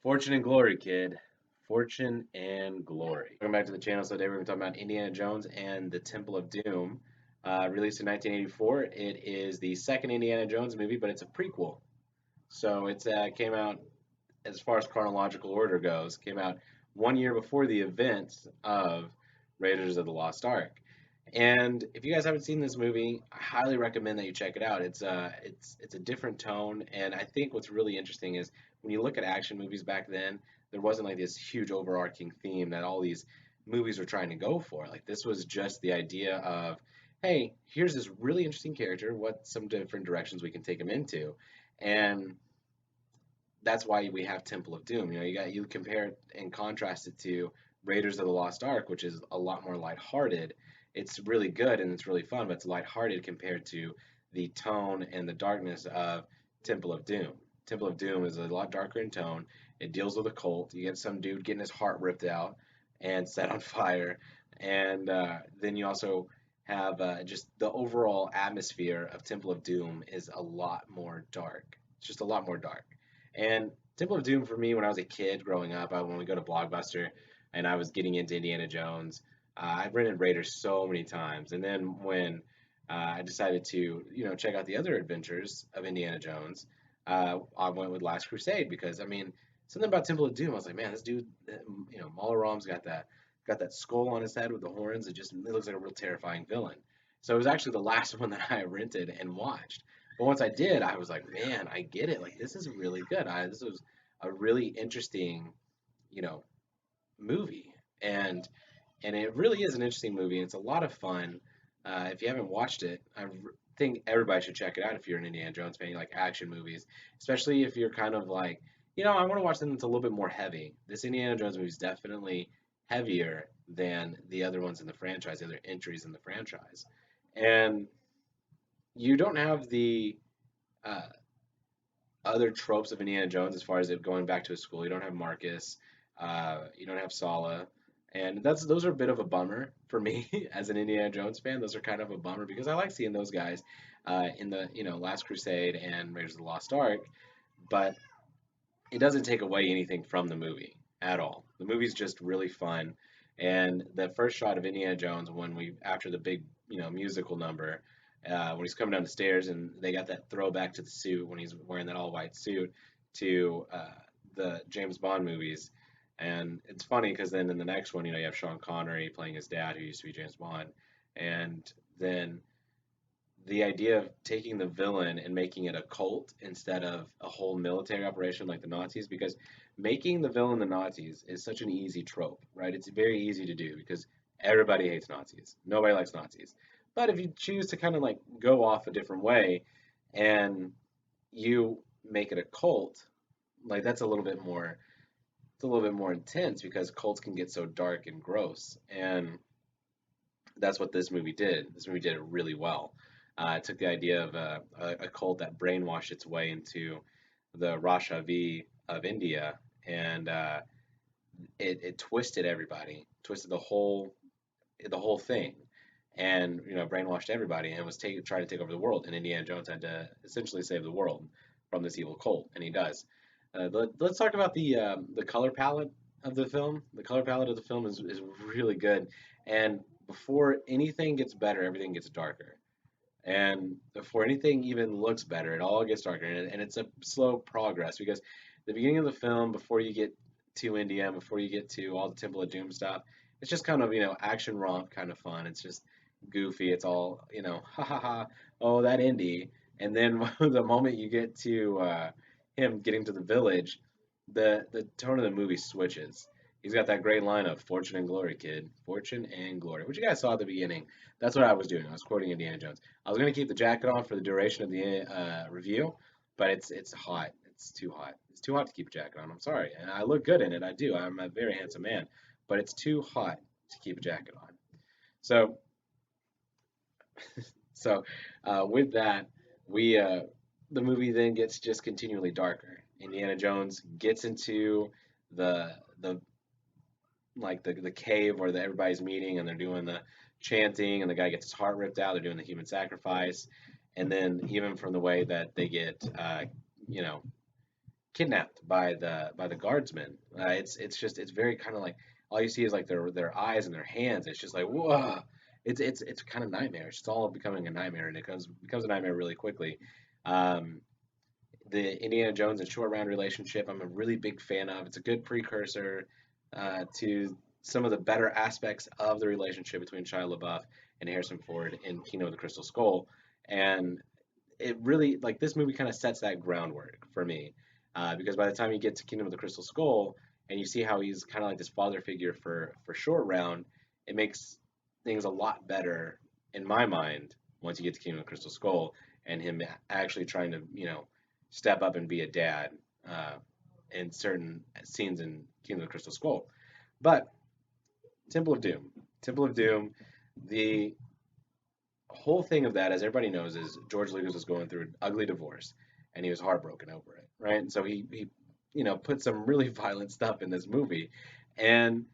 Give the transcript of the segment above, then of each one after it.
Fortune and glory, kid. Fortune and glory. Welcome back to the channel. So today we're going to talk about Indiana Jones and the Temple of Doom. Released in 1984. It is the second Indiana Jones movie, but it's a prequel. So it came out, as far as chronological order goes, came out 1 year before the events of Raiders of the Lost Ark. And if you guys haven't seen this movie, I highly recommend that you check it out. It's a different tone, and I think what's really interesting is when you look at action movies back then, there wasn't like this huge overarching theme that all these movies were trying to go for. Like this was just the idea of, hey, here's this really interesting character. What some different directions we can take him into, and that's why we have Temple of Doom. You compare it and contrast it to Raiders of the Lost Ark, which is a lot more lighthearted. It's really good and it's really fun, but it's lighthearted compared to the tone and the darkness of Temple of Doom. Temple of Doom is a lot darker in tone. It deals with a cult. You get some dude getting his heart ripped out and set on fire, and then you also have just the overall atmosphere of Temple of Doom is a lot more dark. It's just a lot more dark. And Temple of Doom for me, when I was a kid growing up, when we go to Blockbuster and I was getting into Indiana Jones, I've rented Raiders so many times. And then when I decided to, check out the other adventures of Indiana Jones, I went with Last Crusade because, I mean, something about Temple of Doom, I was like, man, this dude, Mala Ram's got that skull on his head with the horns. It looks like a real terrifying villain. So it was actually the last one that I rented and watched. But once I did, I was like, man, I get it. Like this is really good. This was a really interesting, you know, movie, and it really is an interesting movie. And it's a lot of fun. If you haven't watched it, think everybody should check it out if you're an Indiana Jones fan. You like action movies, especially if you're kind of like, I want to watch something that's a little bit more heavy. This Indiana Jones movie is definitely heavier than the other ones in the franchise, the other entries in the franchise, and you don't have the uh, other tropes of Indiana Jones as far as it going back to a school. You don't have Marcus, you don't have Sala, and those are a bit of a bummer for me as an Indiana Jones fan. Those are kind of a bummer because I like seeing those guys in the Last Crusade and Raiders of the Lost Ark, but it doesn't take away anything from the movie at all. The movie's just really fun, and the first shot of Indiana Jones when we after the big musical number, when he's coming down the stairs and they got that throwback to the suit when he's wearing that all white suit to the James Bond movies. And it's funny because then in the next one, you have Sean Connery playing his dad, who used to be James Bond, and then the idea of taking the villain and making it a cult instead of a whole military operation like the Nazis, because making the villain the Nazis is such an easy trope, right? It's very easy to do because everybody hates Nazis. Nobody likes Nazis. But if you choose to kind of like go off a different way and you make it a cult, like that's a little bit more it's a little bit more intense because cults can get so dark and gross. And that's what this movie did. This movie did it really well. It took the idea of a cult that brainwashed its way into the Rajvi of India, and it twisted everybody, twisted the whole thing, and brainwashed everybody, and was trying to take over the world. And Indiana Jones had to essentially save the world from this evil cult, and he does. Let's talk about the color palette of the film. The color palette of the film is really good, and before anything gets better, everything gets darker. And before anything even looks better, it all gets darker, and it's a slow progress because the beginning of the film, before you get to India, before you get to all the Temple of Doom stuff, it's just kind of action romp kind of fun. It's just goofy. It's all ha ha ha. Oh, that Indy. And then the moment you get to him getting to the village, the tone of the movie switches. He's got that great line of "Fortune and glory, kid. Fortune and glory," which you guys saw at the beginning. That's what I was doing. I was quoting Indiana Jones. I was gonna keep the jacket on for the duration of the review, but it's hot. It's too hot. It's too hot to keep a jacket on. I'm sorry, and I look good in it. I do. I'm a very handsome man, but it's too hot to keep a jacket on. So with that, we the movie then gets just continually darker. Indiana Jones gets into the the cave where everybody's meeting and they're doing the chanting and the guy gets his heart ripped out. They're doing the human sacrifice, and then even from the way that they get you know kidnapped by the guardsmen. It's very kind of like all you see is like their eyes and their hands. It's just like whoa. It's kind of nightmarish. It's all becoming a nightmare, and it becomes a nightmare really quickly. Um, the Indiana Jones and Short Round relationship, I'm a really big fan of. It's a good precursor to some of the better aspects of the relationship between Shia LaBeouf and Harrison Ford in Kingdom of the Crystal Skull, and it really like this movie kind of sets that groundwork for me because by the time you get to Kingdom of the Crystal Skull and you see how he's kind of like this father figure for Short Round, it makes things a lot better in my mind once you get to Kingdom of the Crystal Skull and him actually trying to step up and be a dad uh, in certain scenes in Kingdom of the Crystal Skull. But Temple of Doom, Temple of Doom, the whole thing of that, as everybody knows, is George Lucas was going through an ugly divorce, and he was heartbroken over it, right? And so he put some really violent stuff in this movie, and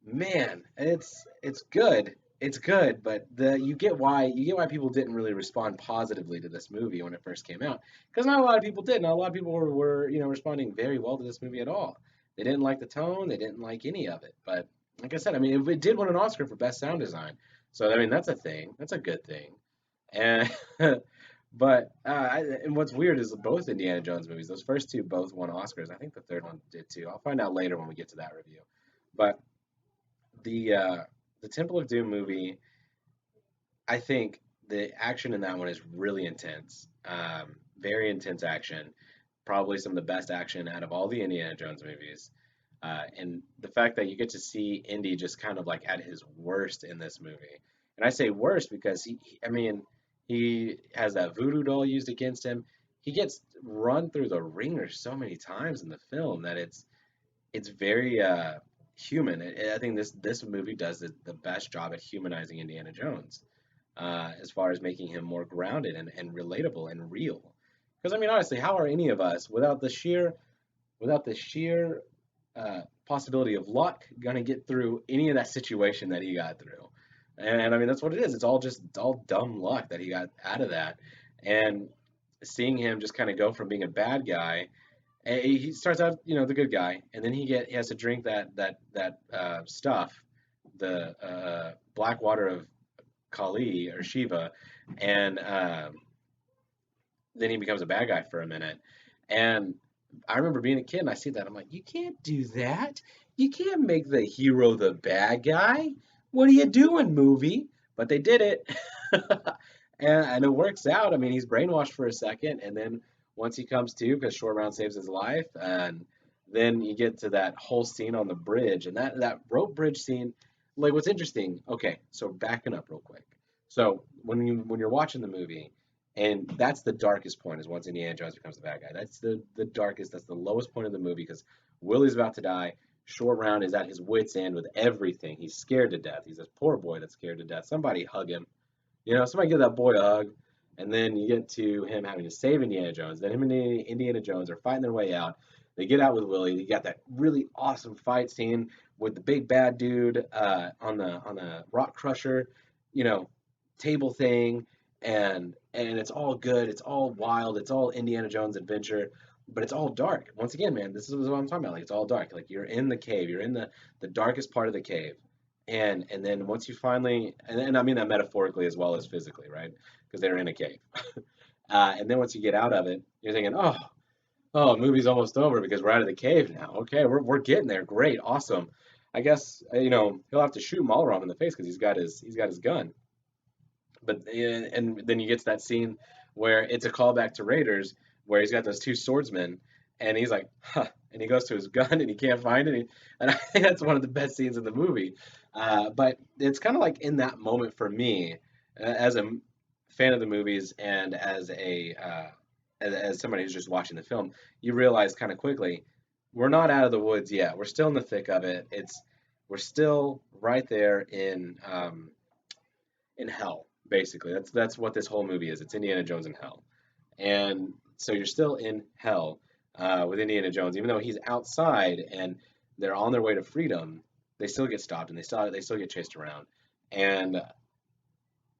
man, it's good. It's good, but the you get why people didn't really respond positively to this movie when it first came out, because not a lot of people did. Not a lot of people were responding very well to this movie at all. They didn't like the tone. They didn't like any of it. But like I said, I mean, it did win an Oscar for best sound design, so I mean that's a thing. That's a good thing. And but and what's weird is both Indiana Jones movies, those first two both won Oscars. I think the third one did too. I'll find out later when we get to that review. But the uh, the Temple of Doom movie, I think the action in that one is really intense. Very intense action. Probably some of the best action out of all the Indiana Jones movies. And the fact that you get to see Indy just kind of like at his worst in this movie. And I say worst because I mean, he has that voodoo doll used against him. He gets run through the ringer so many times in the film that it's very human. I think this movie does the best job at humanizing Indiana Jones, as far as making him more grounded and relatable and real. Because I mean, honestly, how are any of us without the sheer possibility of luck gonna get through any of that situation that he got through? And I mean, that's what it is. It's all dumb luck that he got out of that. And seeing him just kind of go from being a bad guy, he starts out, the good guy, and then he has to drink that stuff, the black water of Kali or Shiva, and then he becomes a bad guy for a minute. And I remember being a kid and I see that I'm like, you can't do that. You can't make the hero the bad guy. What are you doing, movie? But they did it. And it works out. I mean, he's brainwashed for a second, and then once he comes to, because Short Round saves his life, and then you get to that whole scene on the bridge, and that rope bridge scene, like what's interesting. Okay, so backing up real quick. So when you're watching the movie, and that's the darkest point is once Indiana Jones becomes the bad guy. That's the darkest. That's the lowest point of the movie because Willie's about to die. Short Round is at his wits' end with everything. He's scared to death. He's this poor boy that's scared to death. Somebody hug him. Somebody give that boy a hug. And then you get to him having to save Indiana Jones. Then him and Indiana Jones are fighting their way out. They get out with Willie. You got that really awesome fight scene with the big bad dude on the rock crusher, you know, table thing, and it's all good. It's all wild. It's all Indiana Jones adventure, but it's all dark. Once again, man, this is what I'm talking about. Like it's all dark. Like you're in the cave. You're in the darkest part of the cave and then once you finally and I mean that metaphorically as well as physically, right? Because they're in a cave. And then once you get out of it, you're thinking, oh, the movie's almost over because we're out of the cave now. Okay, we're getting there. Great, awesome. I guess he'll have to shoot Malram in the face because he's got his gun. But and then you get to that scene where it's a callback to Raiders, where he's got those two swordsmen, and he's like, huh, and he goes to his gun and he can't find it, and I think that's one of the best scenes in the movie. But it's kind of like in that moment for me, as a fan of the movies and as somebody who's just watching the film, you realize kind of quickly we're not out of the woods yet. We're still in the thick of it. We're still right there in hell, basically. That's what this whole movie is. It's Indiana Jones in hell, and so you're still in hell with Indiana Jones, even though he's outside and they're on their way to freedom. They still get stopped and they still get chased around. And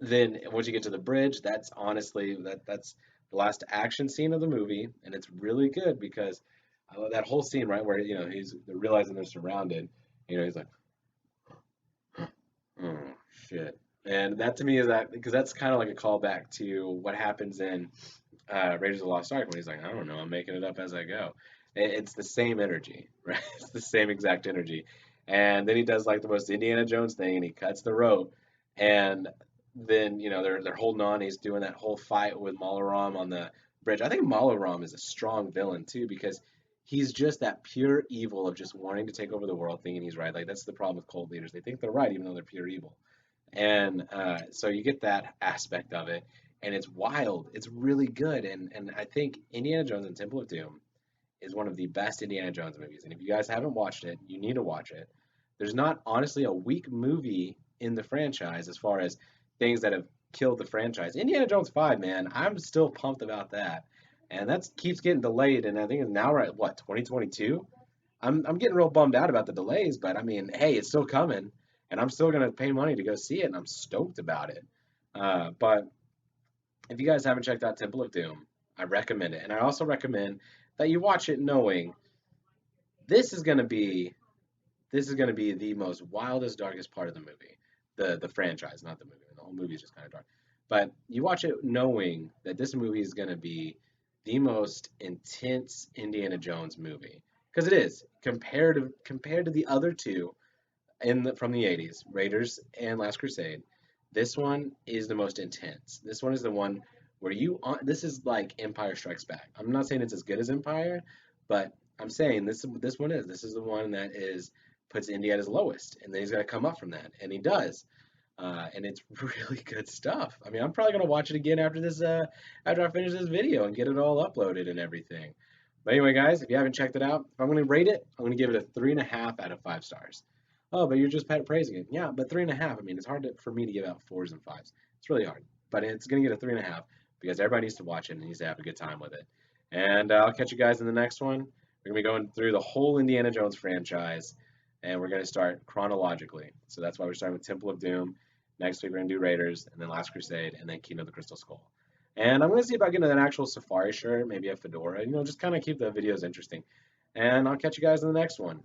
then once you get to the bridge, that's honestly that's the last action scene of the movie, and it's really good because That whole scene, right, where they're realizing they're surrounded. He's like, oh shit. And that to me is that because that's kind of like a callback to what happens in Raiders of the Lost Ark when he's like, I don't know, I'm making it up as I go. It's the same energy, right? It's the same exact energy. And then he does like the most Indiana Jones thing, and he cuts the rope, and then they're holding on. He's doing that whole fight with Malaram on the bridge. I think Malaram is a strong villain too because he's just that pure evil of just wanting to take over the world, thinking he's right. Like that's the problem with cult leaders; they think they're right even though they're pure evil. And so you get that aspect of it, and it's wild. It's really good, and I think Indiana Jones and Temple of Doom is one of the best Indiana Jones movies. And if you guys haven't watched it, you need to watch it. There's not honestly a weak movie in the franchise as far as things that have killed the franchise. Indiana Jones 5, man, I'm still pumped about that. And that keeps getting delayed, and I think now we're at what, 2022? I'm getting real bummed out about the delays, but I mean, hey, it's still coming, and I'm still gonna pay money to go see it, and I'm stoked about it. But if you guys haven't checked out Temple of Doom, I recommend it, and I also recommend that you watch it knowing this is gonna be this is gonna be the most wildest, darkest part of the movie, the franchise, not the movie. The whole movie is just kind of dark, but you watch it knowing that this movie is gonna be the most intense Indiana Jones movie because it is compared to the other two from the 80s, Raiders and Last Crusade. This one is the most intense. This one is the one where this is like Empire Strikes Back. I'm not saying it's as good as Empire, but I'm saying this is the one that is puts Indy at his lowest, and then he's got to come up from that, and he does. And it's really good stuff. I mean, I'm probably gonna watch it again after after I finish this video and get it all uploaded and everything. But anyway, guys, if you haven't checked it out, if I'm gonna rate it, I'm gonna give it a 3.5 out of 5 stars. Oh, but you're just praising it. Yeah, but 3.5. I mean, it's hard for me to give out fours and fives. It's really hard, but it's gonna get a 3.5 because everybody needs to watch it and needs to have a good time with it. And I'll catch you guys in the next one. We're gonna be going through the whole Indiana Jones franchise, and we're gonna start chronologically. So that's why we're starting with Temple of Doom. Next week we're gonna do Raiders, and then Last Crusade, and then Kingdom of the Crystal Skull. And I'm gonna see about getting an actual safari shirt, maybe a fedora. Just kind of keep the videos interesting. And I'll catch you guys in the next one.